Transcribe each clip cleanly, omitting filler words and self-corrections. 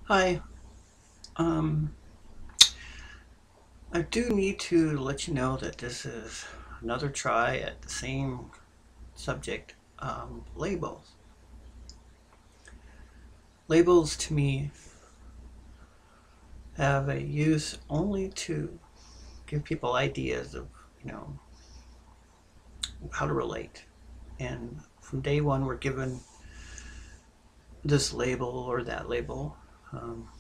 Hi. Um, I do need to let you know that this is another try at the same subject. Labels. Labels to me have a use only to give people ideas of, you know, how to relate. And from day one, we're given this label or that label,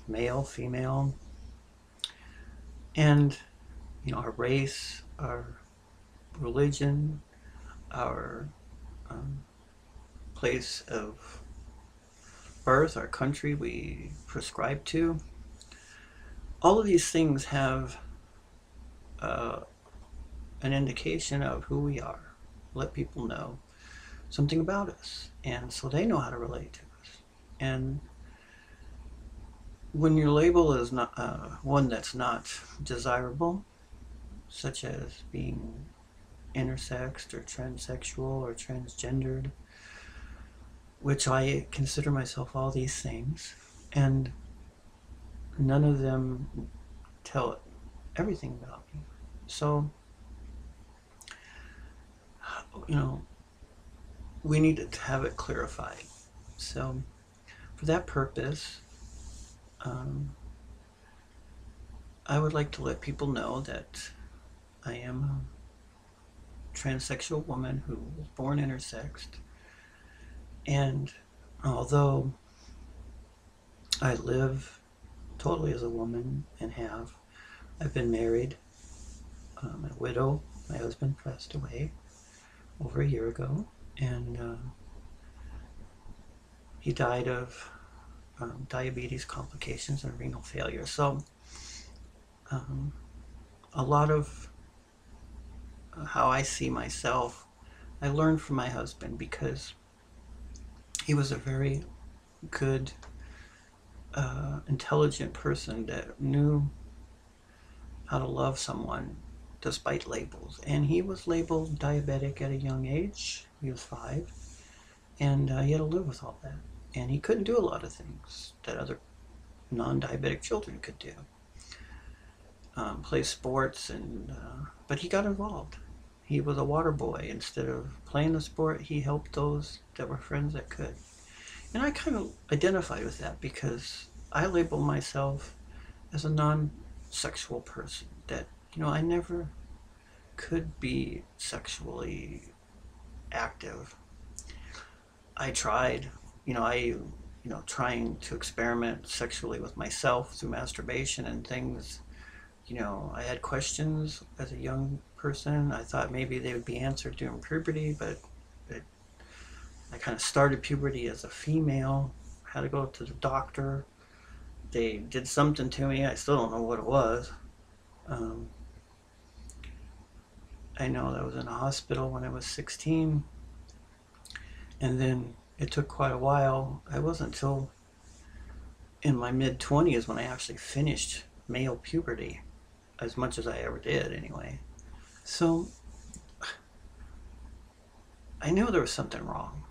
male, female, and our race, our religion, our um, place of birth, our country we prescribe to. All of these things have uh, an indication of who we are. Let people know something about us, and so they know how to relate to us. And when your label is not one that's not desirable, such as being intersexed or transsexual or transgendered, which I consider myself all these things, and none of them tell everything about me. So, you know, we need to have it clarified. So, for that purpose, um, I would like to let people know that I am a transsexual woman who was born intersexed. And although I live totally as a woman and I've been married, a widow. My husband passed away over a year ago, and he died of diabetes complications and renal failure. So, um, a lot of how I see myself, I learned from my husband because he was a very good, intelligent person that knew how to love someone despite labels. And he was labeled diabetic at a young age. He was 5, and he had to live with all that. And he couldn't do a lot of things that other non-diabetic children could do. Play sports, but he got involved. He was a water boy. Instead of playing the sport, he helped those that were friends that could. And I kind of identified with that because I label myself as a non-sexual person. That I never could be sexually active. I tried, trying to experiment sexually with myself through masturbation and things. I had questions as a young person. I thought maybe they would be answered during puberty, but it, I kind of started puberty as a female. Had to go to the doctor. They did something to me. I still don't know what it was. Um, I know that I was in a hospital when I was 16, and then it took quite a while. I wasn't until in my mid 20s when I actually finished male puberty, as much as I ever did, anyway. So I knew there was something wrong.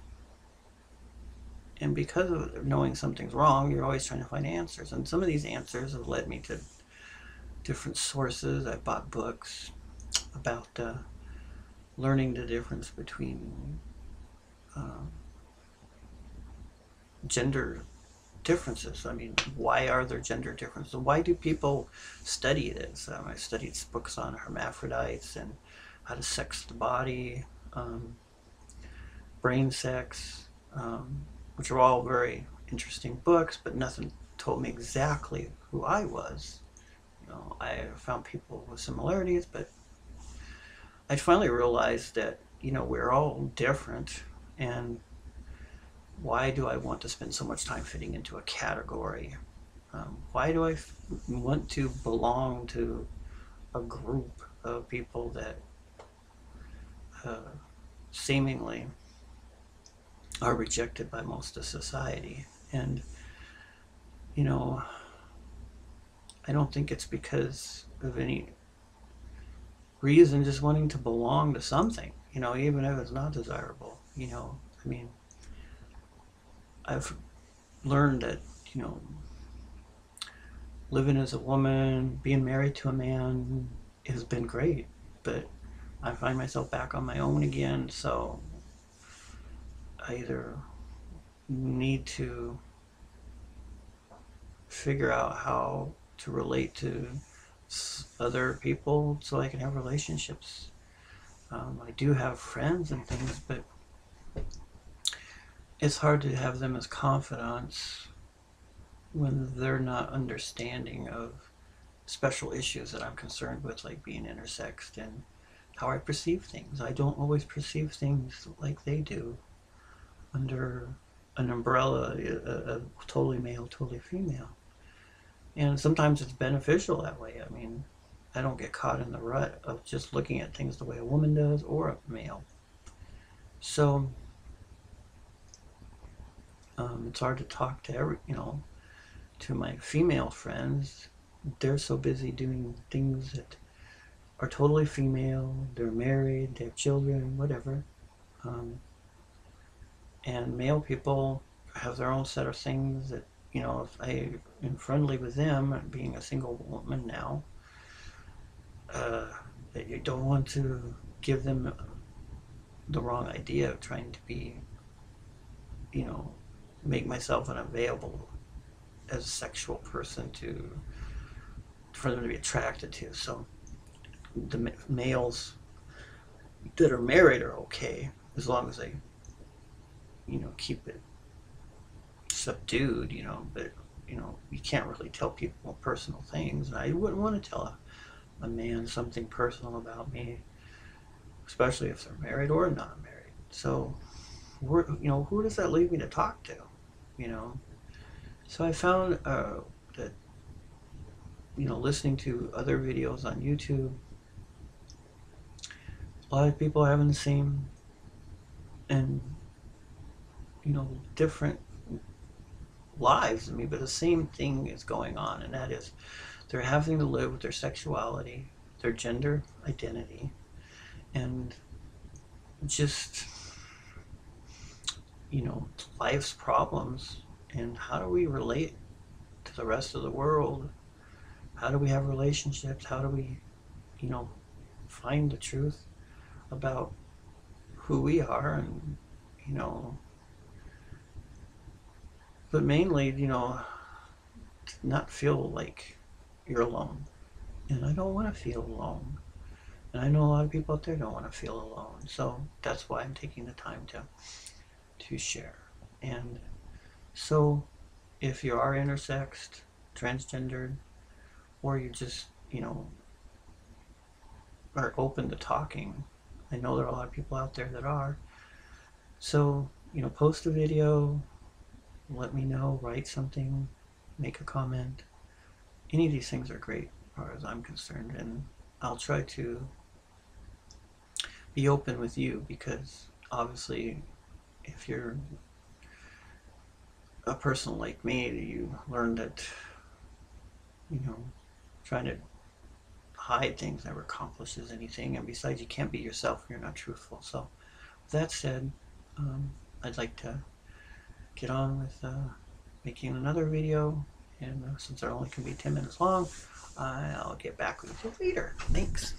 And because of knowing something's wrong, you're always trying to find answers. And some of these answers have led me to different sources. I bought books about learning the difference between uh, gender differences. I mean, why are there gender differences? Why do people study this? I studied books on hermaphrodites and how to sex the body, um, brain sex, which are all very interesting books, but nothing told me exactly who I was. I found people with similarities, but I finally realized that we're all different, and why do I want to spend so much time fitting into a category? Why do I want to belong to a group of people that uh, seemingly are rejected by most of society? And you know, I don't think it's because of any reason, just wanting to belong to something. Even if it's not desirable. I mean, I've learned that living as a woman, being married to a man has been great, but I find myself back on my own again, so I either need to figure out how to relate to other people so I can have relationships. I do have friends and things, but it's hard to have them as confidants when they're not understanding of special issues that I'm concerned with, like being intersexed and how I perceive things. I don't always perceive things like they do under an umbrella of totally male, totally female. And sometimes it's beneficial that way. I mean, I don't get caught in the rut of just looking at things the way a woman does or a male. So it's hard to talk to to my female friends. They're so busy doing things that are totally female. They're married, they have children, whatever. Um, and male people have their own set of things that, if I am friendly with them, being a single woman now, uh, that you don't want to give them the wrong idea of trying to be, you know, make myself unavailable as a sexual person for them to be attracted to. So the males that are married are okay as long as they, keep it subdued, but you can't really tell people personal things. And I wouldn't want to tell a man something personal about me, especially if they're married or not married. So, who does that leave me to talk to? You know. So I found that listening to other videos on YouTube, a lot of people are having the same and different lives than me, but the same thing is going on, and that is they're having to live with their sexuality, their gender identity, and just life's problems. And how do we relate to the rest of the world? How do we have relationships? How do we find the truth about who we are? And but mainly not feel like you're alone. And I don't want to feel alone, and I know a lot of people out there don't want to feel alone. So that's why I'm taking the time to share. And so if you are intersexed, transgendered, or you just are open to talking, I know there are a lot of people out there that are. So post a video, let me know, write something, make a comment. Any of these things are great as far as I'm concerned, and I'll try to be open with you, because obviously if you're a person like me, you learn that trying to hide things never accomplishes anything, and besides, you can't be yourself if you're not truthful. So with that said, I'd like to get on with making another video, and since it only can be 10 minutes long, I'll get back with you later. Thanks.